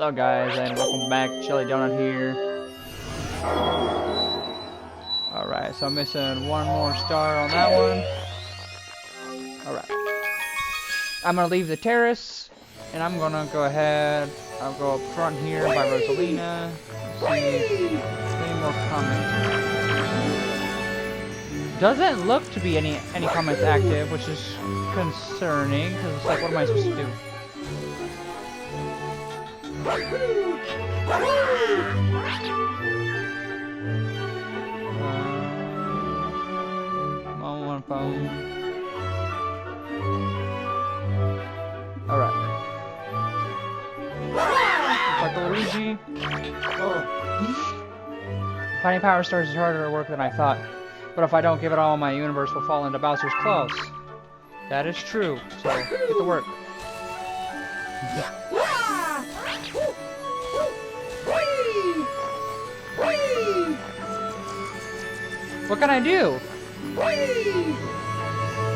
Hello guys, and welcome back. Jellydoughnut here. Alright, so I'm missing one more star on that one. Alright. I'm gonna leave the terrace, and I'm gonna go ahead. I'll go up front here by Rosalina. Let's see if any more comments. Doesn't look to be any comments active, which is concerning, because it's like, what am I supposed to do? On phone. Alright. Like Luigi. Finding power stars is harder work than I thought. But if I don't give it all, my universe will fall into Bowser's claws. That is true. So, get to work. What can I do?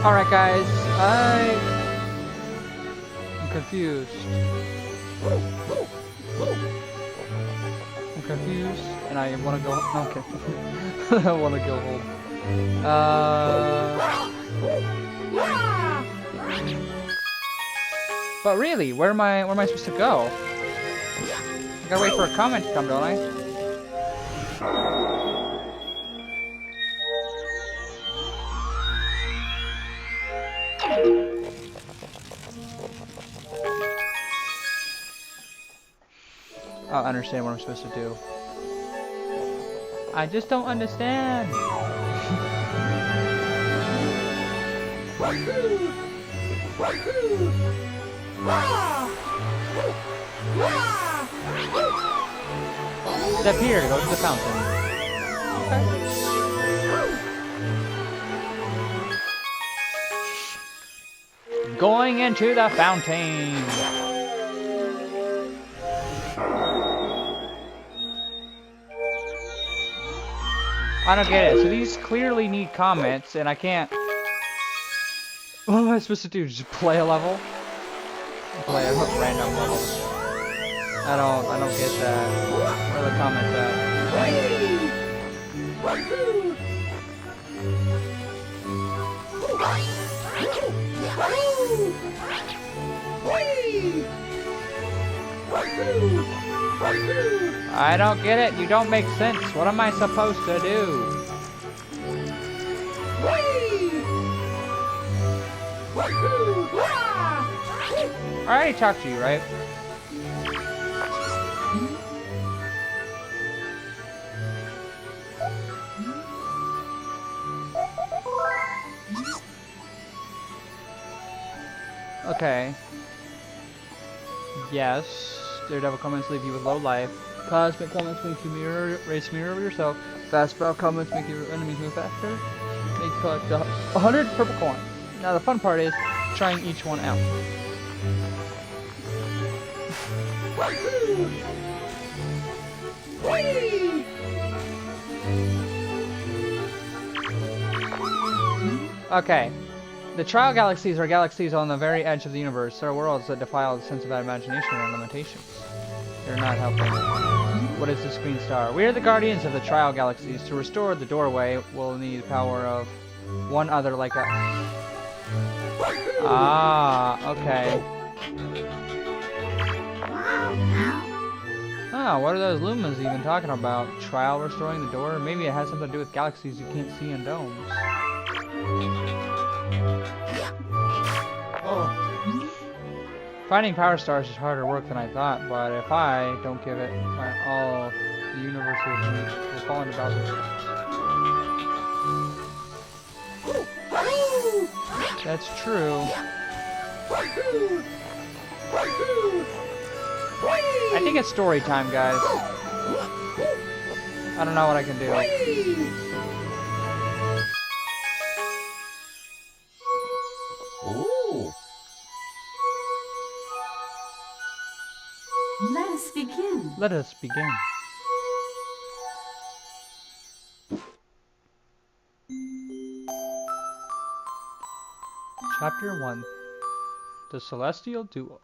Alright guys, I'm confused. I'm confused, and I want to go. Okay. I want to go home. But really, where am I supposed to go? I gotta wait for a comment to come, don't I? I'll understand what I'm supposed to do. I just don't understand. Step here, go to the fountain. Okay. Going into the fountain. I don't get it. So these clearly need comments, and I can't. What am I supposed to do? Just play a level? Play a random level. I don't get that. Where are the comments at? I don't get it. You don't make sense. What am I supposed to do? I already talked to you, right? Okay. Yes. Daredevil comments leave you with low life. Cosmic comments make you race mirror of yourself. Fast spell comments make your enemies move faster. Make you collect 100 purple coins. Now the fun part is trying each one out. Okay. The trial galaxies are galaxies on the very edge of the universe. They're worlds that defy all the sense of imagination and limitations. They're not helping. What is this green star? We are the guardians of the trial galaxies. To restore the doorway, we'll need the power of one other like us. Ah, okay. Ah, what are those lumens even talking about? Trial restoring the door? Maybe it has something to do with galaxies you can't see in domes. Finding power stars is harder work than I thought, but if I don't give it all, the universe will fall into Bowser's claws. That's true. I think it's story time, guys. I don't know what I can do. Let us begin. Let us begin. Chapter 1. The Celestial Duo.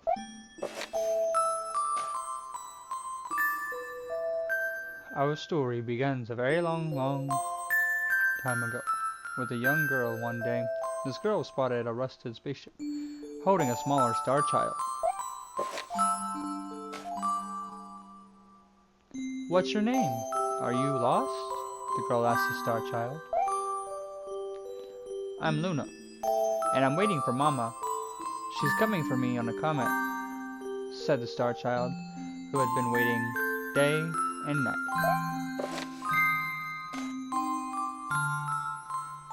Our story begins a very long time ago, with a young girl one day. This girl spotted a rusted spaceship, holding a smaller star child. What's your name? Are you lost? The girl asked the star child. I'm Luna, and I'm waiting for Mama. She's coming for me on a comet, said the star child, who had been waiting day and night.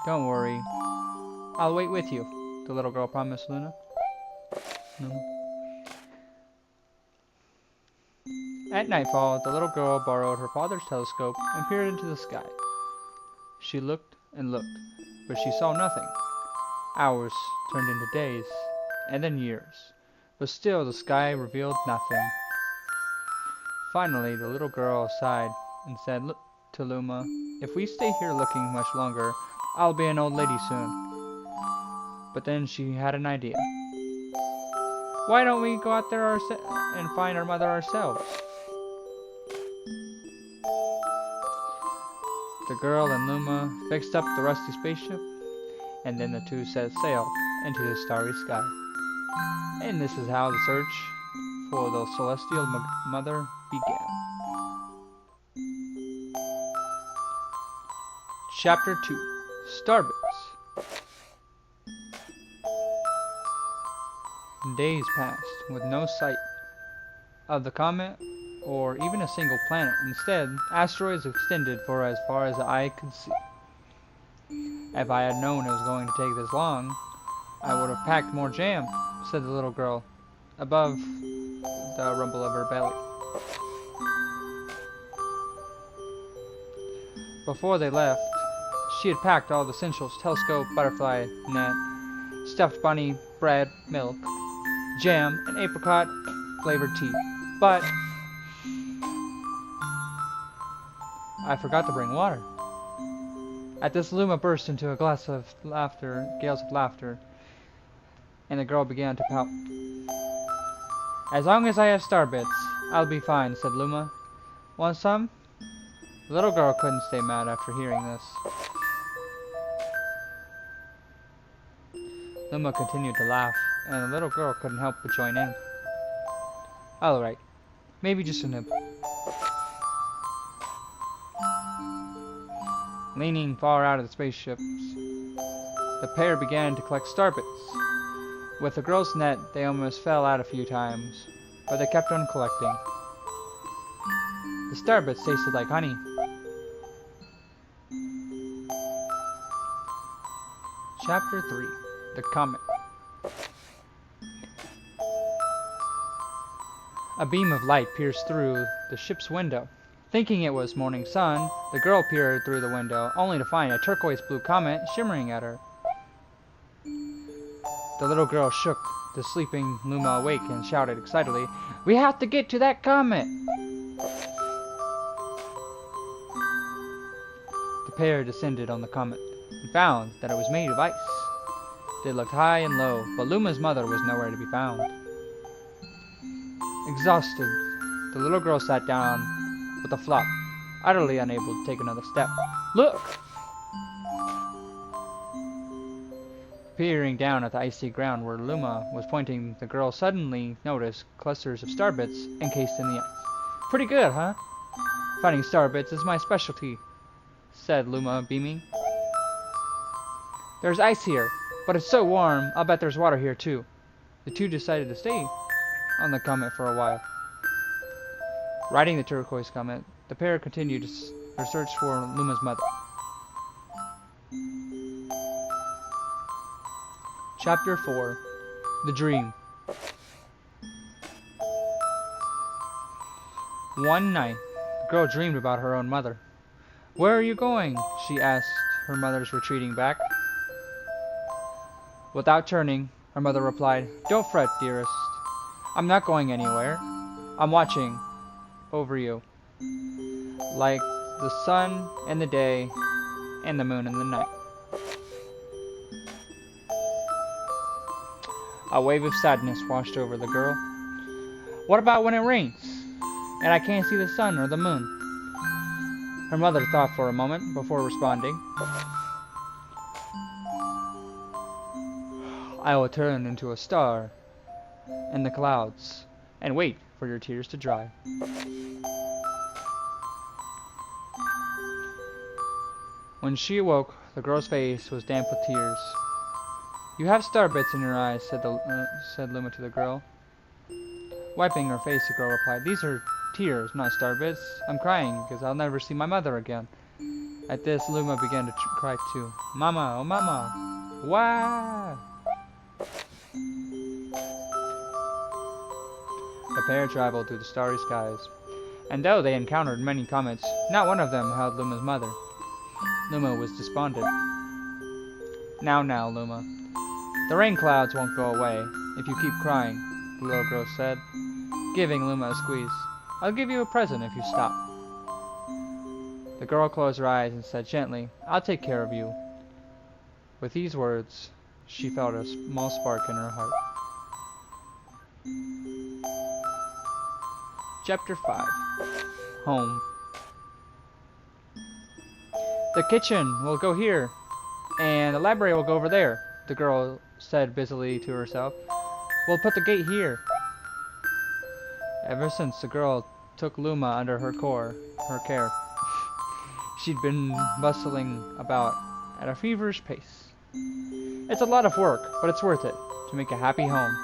Don't worry, I'll wait with you, the little girl promised Luna. At nightfall, the little girl borrowed her father's telescope and peered into the sky. She looked and looked, but she saw nothing. Hours turned into days, and then years, but still the sky revealed nothing. Finally, the little girl sighed and said to Luma, "If we stay here looking much longer, I'll be an old lady soon." But then she had an idea. Why don't we go out there and find our mother ourselves? The girl and Luma fixed up the rusty spaceship, and then the two set sail into the starry sky. And this is how the search for the celestial mother began. Chapter 2: Starbits. Days passed with no sight of the comet or even a single planet. Instead, asteroids extended for as far as the eye could see. If I had known it was going to take this long, I would have packed more jam, said the little girl, above the rumble of her belly. Before they left, she had packed all the essentials: telescope, butterfly net, stuffed bunny, bread, milk, jam, and apricot flavored tea. But I forgot to bring water. At this, Luma burst into a gales of laughter, and the girl began to pout. As long as I have star bits, I'll be fine, said Luma. Want some? The little girl couldn't stay mad after hearing this. Luma continued to laugh, and the little girl couldn't help but join in. Alright, maybe just a nibble. Leaning far out of the spaceships, the pair began to collect starbits. With the girl's net, they almost fell out a few times, but they kept on collecting. The starbits tasted like honey. Chapter 3: The Comet. A beam of light pierced through the ship's window. Thinking it was morning sun, the girl peered through the window, only to find a turquoise-blue comet shimmering at her. The little girl shook the sleeping Luma awake and shouted excitedly, "We have to get to that comet!" The pair descended on the comet and found that it was made of ice. They looked high and low, but Luma's mother was nowhere to be found. Exhausted, the little girl sat down with a flop, utterly unable to take another step. Look! Peering down at the icy ground where Luma was pointing, the girl suddenly noticed clusters of starbits encased in the ice. Pretty good, huh? Finding starbits is my specialty, said Luma, beaming. There's ice here, but it's so warm, I'll bet there's water here too. The two decided to stay on the comet for a while. Riding the turquoise comet, the pair continued their search for Luma's mother. Chapter 4: The Dream. One night, the girl dreamed about her own mother. Where are you going? She asked her mother's retreating back. Without turning, her mother replied, Don't fret, dearest. I'm not going anywhere. I'm watching over you, like the sun in the day and the moon in the night. A wave of sadness washed over the girl. What about when it rains and I can't see the sun or the moon? Her mother thought for a moment before responding. I will turn into a star in the clouds and wait for your tears to dry. When she awoke, the girl's face was damp with tears. You have star bits in your eyes, said Luma to the girl. Wiping her face, the girl replied, These are tears, not star bits. I'm crying because I'll never see my mother again. At this, Luma began to cry too. Mama, oh mama, why? The pair traveled through the starry skies, and though they encountered many comets, not one of them held Luma's mother. Luma was despondent. Now, Luma. The rain clouds won't go away if you keep crying, the little girl said, giving Luma a squeeze. I'll give you a present if you stop. The girl closed her eyes and said gently, I'll take care of you. With these words, she felt a small spark in her heart. Chapter 5. Home. The kitchen will go here, and the library will go over there, the girl said busily to herself. We'll put the gate here. Ever since the girl took Luma under her care, she'd been bustling about at a feverish pace. It's a lot of work, but it's worth it to make a happy home.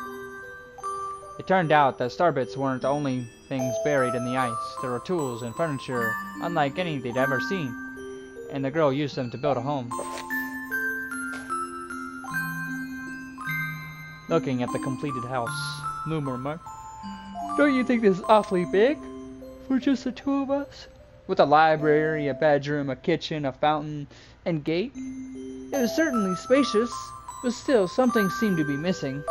It turned out that starbits weren't the only things buried in the ice. There were tools and furniture unlike any they'd ever seen, and the girl used them to build a home. Looking at the completed house, Luma remarked, Don't you think this is awfully big for just the two of us? With a library, a bedroom, a kitchen, a fountain, and gate? It was certainly spacious, but still something seemed to be missing.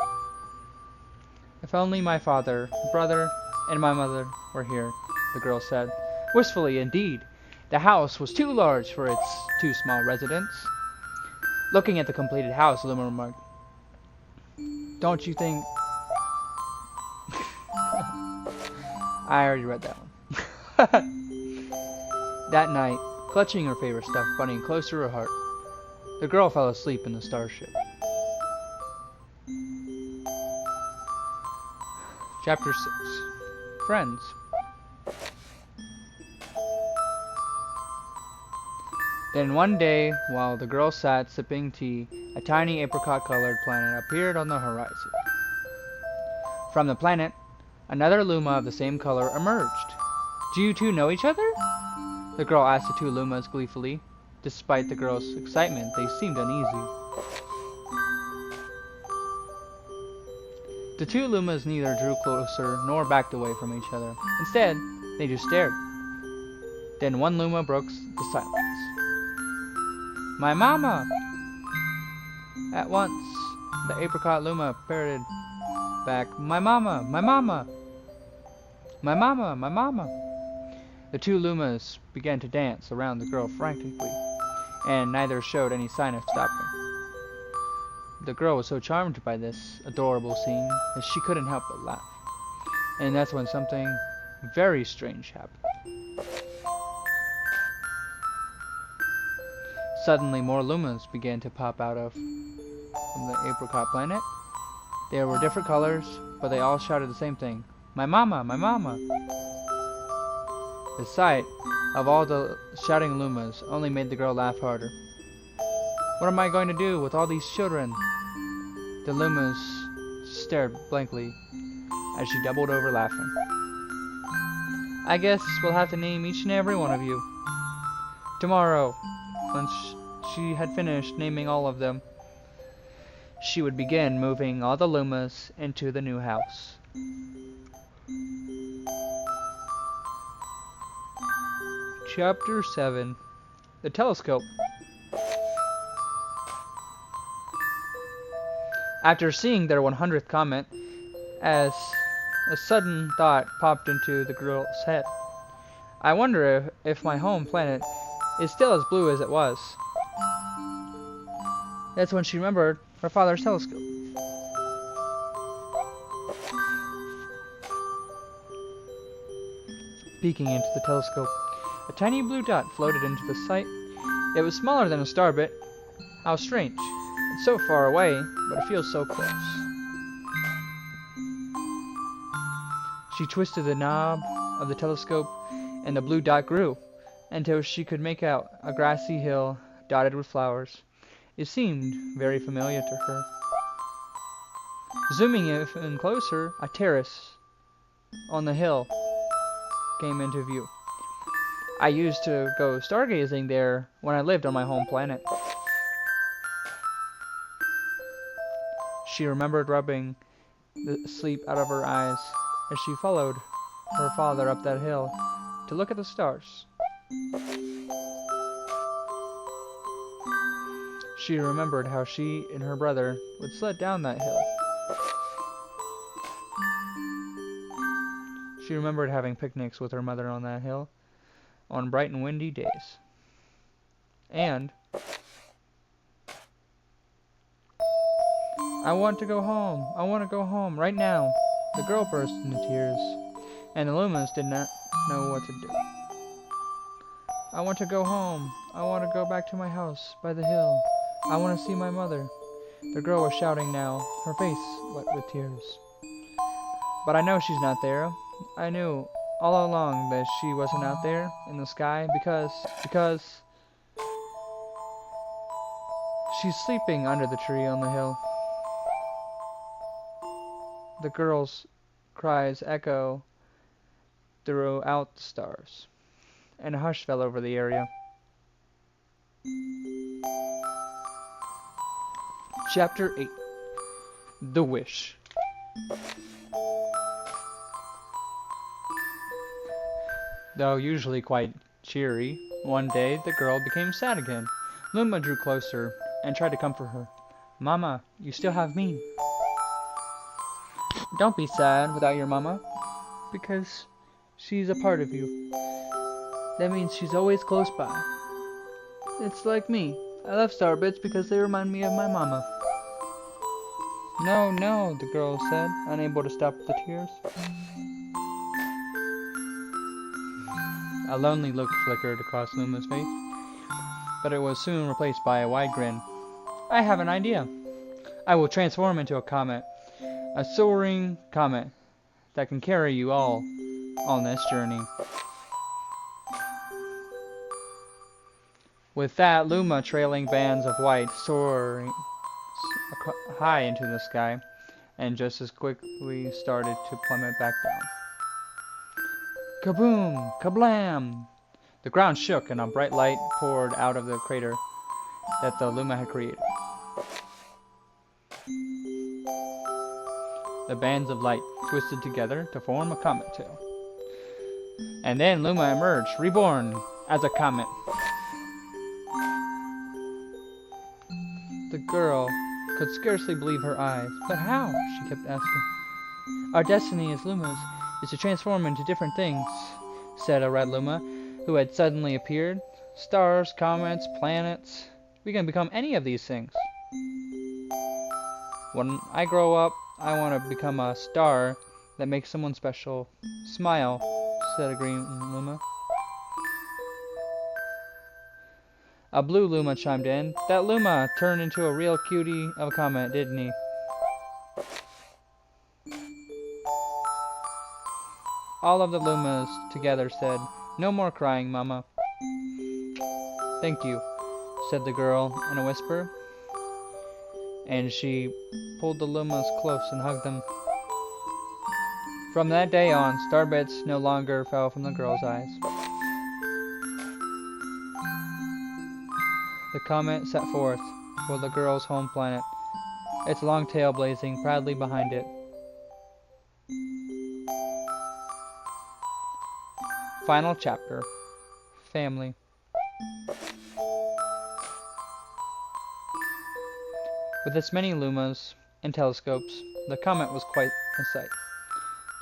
If only my father, brother, and my mother were here, the girl said. Wistfully indeed. The house was too large for its two small residents. Looking at the completed house, Luma remarked, Don't you think... I already read that one. That night, clutching her favorite stuffed bunny close to her heart, the girl fell asleep in the starship. Chapter 6. Friends. Then one day, while the girl sat sipping tea, a tiny apricot-colored planet appeared on the horizon. From the planet, another Luma of the same color emerged. Do you two know each other? The girl asked the two Lumas gleefully. Despite the girl's excitement, they seemed uneasy. The two Lumas neither drew closer nor backed away from each other. Instead, they just stared. Then one Luma broke the silence. My mama! At once, the apricot Luma parroted back, My mama! My mama! My mama! My mama! The two Lumas began to dance around the girl frantically, and neither showed any sign of stopping. The girl was so charmed by this adorable scene that she couldn't help but laugh. And that's when something very strange happened. Suddenly more Lumas began to pop out from the apricot planet. They were different colors, but they all shouted the same thing. My mama! My mama! The sight of all the shouting Lumas only made the girl laugh harder. What am I going to do with all these children? The Lumas stared blankly as she doubled over laughing. I guess we'll have to name each and every one of you. Tomorrow, once she had finished naming all of them, she would begin moving all the Lumas into the new house. Chapter 7. The Telescope. After seeing their 100th comet, as a sudden thought popped into the girl's head. I wonder if my home planet is still as blue as it was. That's when she remembered her father's telescope. Peeking into the telescope, A tiny blue dot floated into the sight. It was smaller than a star bit. How strange. It's so far away, but it feels so close. She twisted the knob of the telescope, and the blue dot grew, until she could make out a grassy hill dotted with flowers. It seemed very familiar to her. Zooming in closer, a terrace on the hill came into view. I used to go stargazing there when I lived on my home planet. She remembered rubbing the sleep out of her eyes as she followed her father up that hill to look at the stars. She remembered how she and her brother would sled down that hill. She remembered having picnics with her mother on that hill on bright and windy days. And I want to go home. I want to go home right now. The girl burst into tears, and the Lumens did not know what to do. I want to go home. I want to go back to my house by the hill. I want to see my mother. The girl was shouting now, her face wet with tears. But I know she's not there. I knew all along that she wasn't out there in the sky because she's sleeping under the tree on the hill. The girl's cries echo throughout the stars, and a hush fell over the area. Chapter 8. The Wish. Though usually quite cheery, one day the girl became sad again. Luma drew closer and tried to comfort her. Mama, you still have me. Don't be sad without your mama, because she's a part of you. That means she's always close by. It's like me. I love starbits because they remind me of my mama. No, no, the girl said, unable to stop the tears. A lonely look flickered across Luma's face, but it was soon replaced by a wide grin. I have an idea. I will transform into a comet, a soaring comet that can carry you all on this journey. With that, Luma, trailing bands of white, soaring high into the sky, and just as quickly started to plummet back down. Kaboom! Kablam! The ground shook and a bright light poured out of the crater that the Luma had created. The bands of light twisted together to form a comet tail. And then Luma emerged, reborn as a comet. The girl could scarcely believe her eyes. But how? She kept asking. Our destiny as Lumas is to transform into different things, said a red Luma who had suddenly appeared. Stars, comets, planets. We can become any of these things. When I grow up, I want to become a star that makes someone special smile, said a green Luma. A blue Luma chimed in. That Luma turned into a real cutie of a comet, didn't he? All of the Lumas together said, No more crying, Mama. Thank you, said the girl in a whisper. And she pulled the Lumas close and hugged them. From that day on, starbits no longer fell from the girl's eyes. The comet set forth for the girl's home planet, its long tail blazing proudly behind it. Final chapter. Family. With its many lumas and telescopes, the comet was quite a sight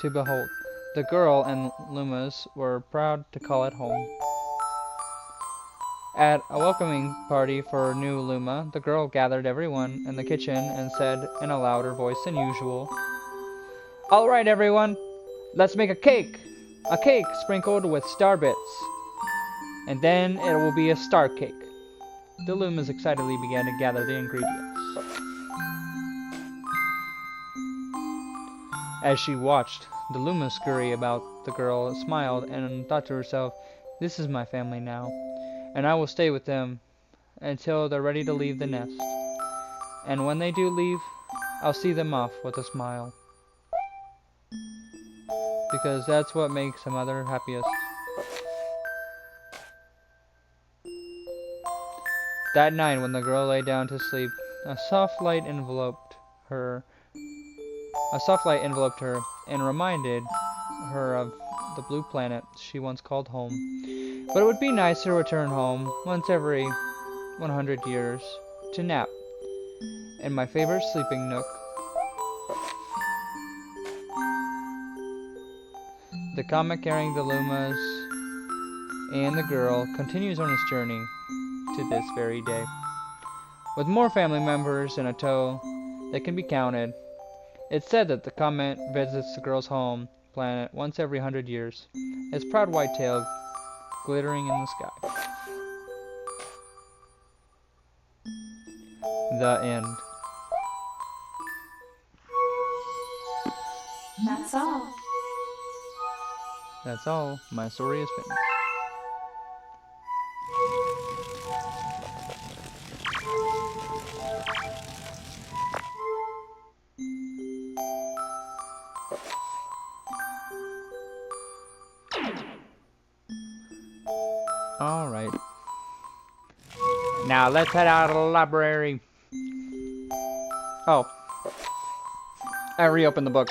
to behold. The girl and Lumas were proud to call it home. At a welcoming party for new Luma, the girl gathered everyone in the kitchen and said in a louder voice than usual, All right, everyone, let's make a cake sprinkled with star bits. and then it will be a star cake. The Lumas excitedly began to gather the ingredients. As she watched the Luma scurry about, the girl smiled and thought to herself, "This is my family now, and I will stay with them until they're ready to leave the nest. And when they do leave, I'll see them off with a smile." Because that's what makes a mother happiest. That night, when the girl lay down to sleep, a soft light enveloped her. And reminded her of the blue planet she once called home. But it would be nice to return home once every 100 years to nap in my favorite sleeping nook. The comet carrying the Lumas and the girl continues on its journey to this very day. With more family members in a tow that can be counted, it's said that the comet visits the girl's home planet once every 100 years, its proud white tail glittering in the sky. The end. That's all. That's all. My story is finished. Alright. Now let's head out of the library. Oh. I reopened the book.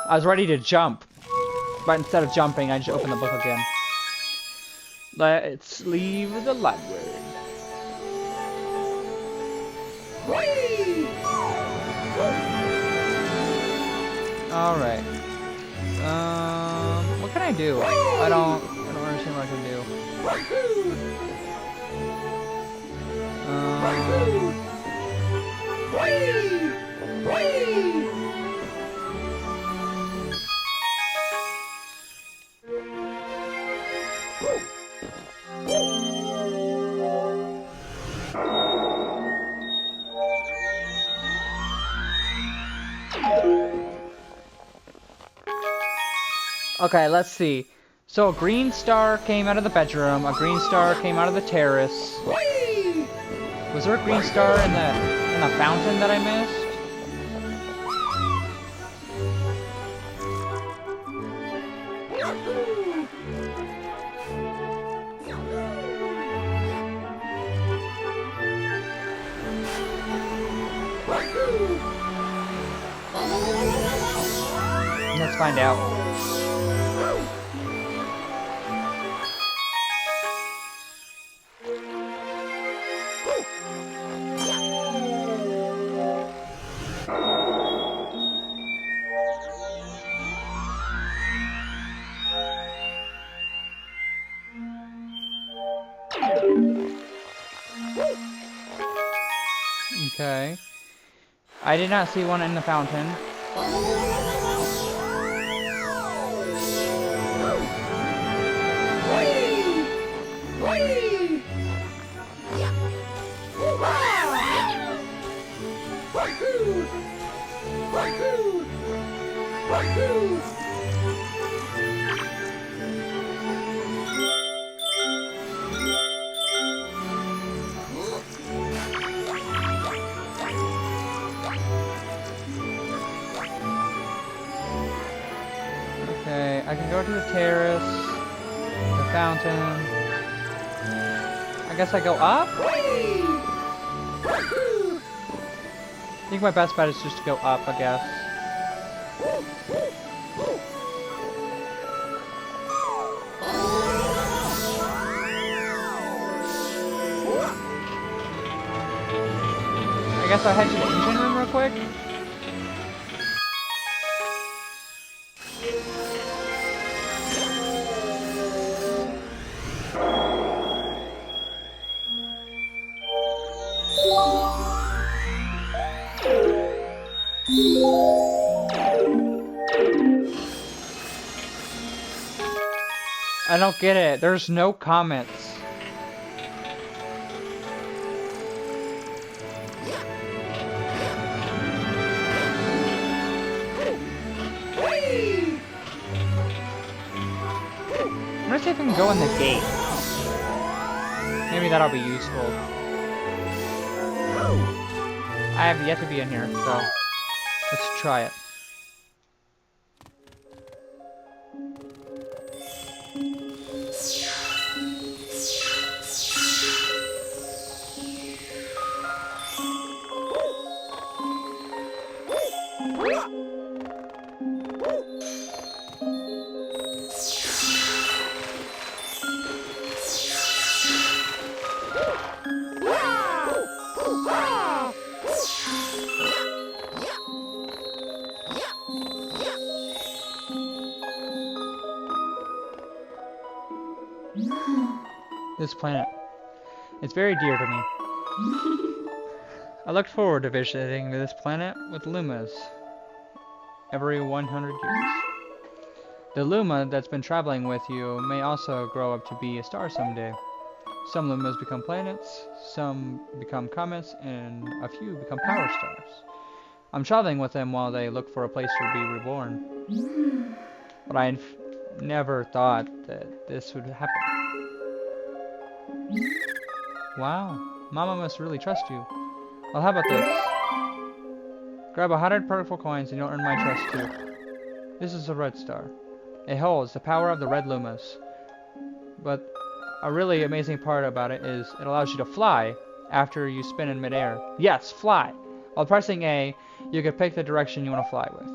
I was ready to jump, but instead of jumping, I just opened the book again. Let's leave the library. Alright. What can I do? I don't understand what I can do. Okay, let's see. So a green star came out of the bedroom, a green star came out of the terrace. Was there a green star in the fountain that I missed? Let's find out. Okay. I did not see one in the fountain. Okay, I can go to the terrace, the fountain. I guess I go up? I think my best bet is just to go up, I guess. I guess I'll head to the engine room real quick. I don't get it. There's no comets. I'm gonna see if I can go in the gate. Maybe that'll be useful. I have yet to be in here, so let's try it. This planet. It's very dear to me. I look forward to visiting this planet with Lumas every 100 years. The Luma that's been traveling with you may also grow up to be a star someday. Some Lumas become planets, some become comets, and a few become power stars. I'm traveling with them while they look for a place to be reborn. But I never thought that this would happen. Wow, Mama must really trust you. Well, how about this? Grab 100 purple coins and you'll earn my trust too. This is a red star. It holds the power of the red Lumas. But a really amazing part about it is it allows you to fly after you spin in midair. Yes, fly! While pressing A, you can pick the direction you want to fly with.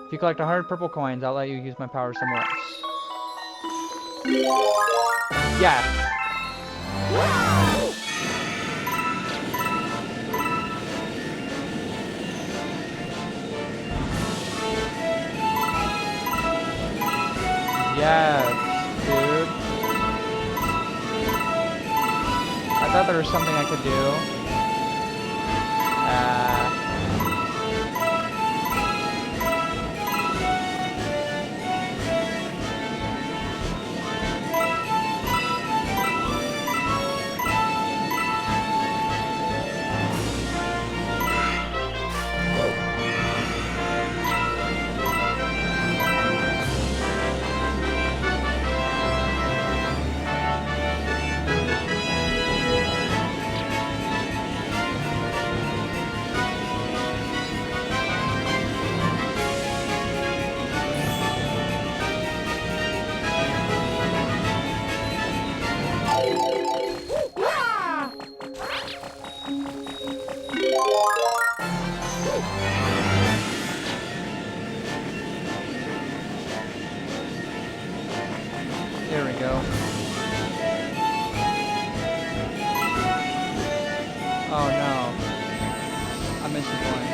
If you collect 100 purple coins, I'll let you use my power somewhere else. Yes! Yes, dude. I thought there was something I could do. There we go. Oh no. I missed the point.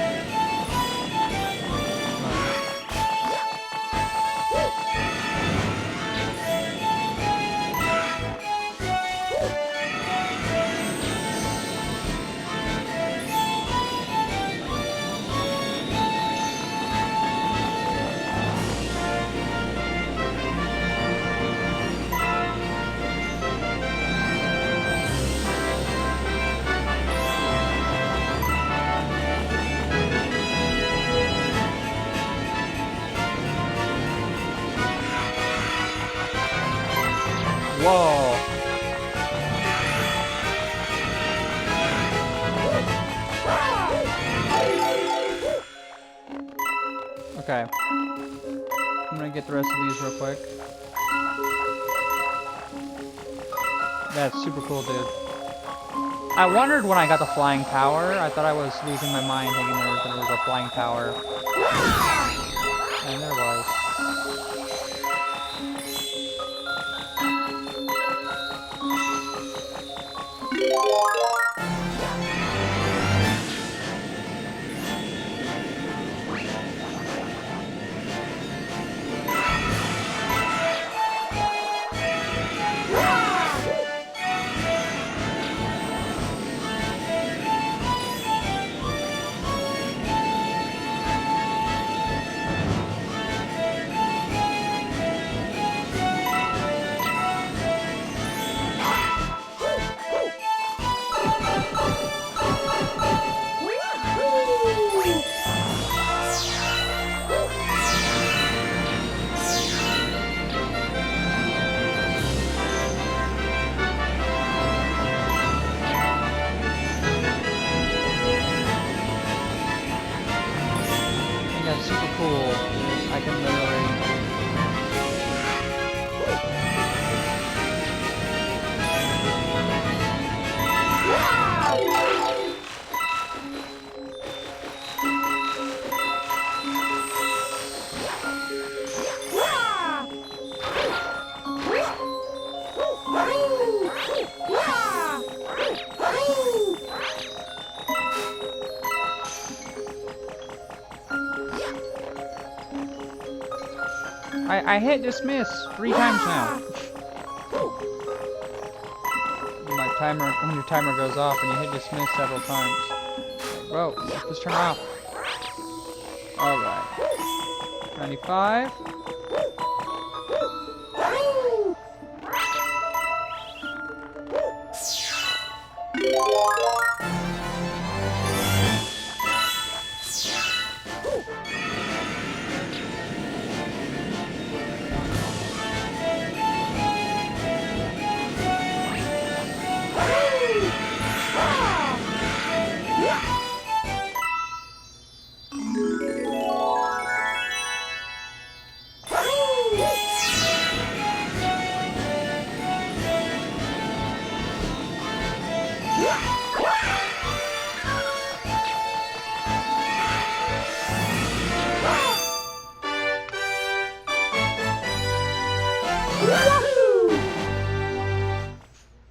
Whoa. Okay. I'm gonna get the rest of these real quick. That's super cool, dude. I wondered when I got the flying power. I thought I was losing my mind thinking there was a flying power. And there was. super cool. I can literally... I hit dismiss 3 times now. My timer, when your timer goes off and you hit dismiss several times. Whoa, let's turn off. Alright. 95.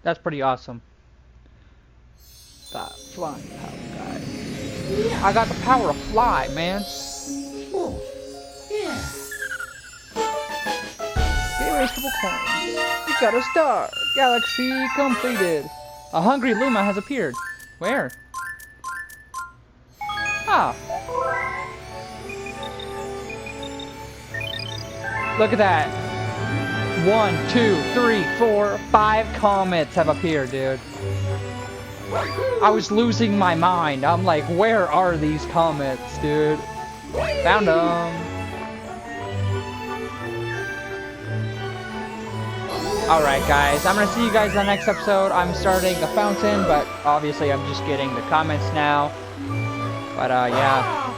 That's pretty awesome. That flying power guy. I got the power to fly, man. Oh, yeah. Gateway's couple coins. You got a star. Galaxy completed. A hungry Luma has appeared. Where? Ah. Look at that. 1, 2, 3, 4, 5 comets have appeared, dude. I was losing my mind. I'm like, where are these comets, dude? Found them. Alright, guys. I'm going to see you guys in the next episode. I'm starting the fountain, but obviously I'm just getting the comments now. But, yeah.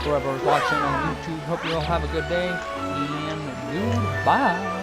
Whoever's watching on YouTube, hope you all have a good day. And goodbye.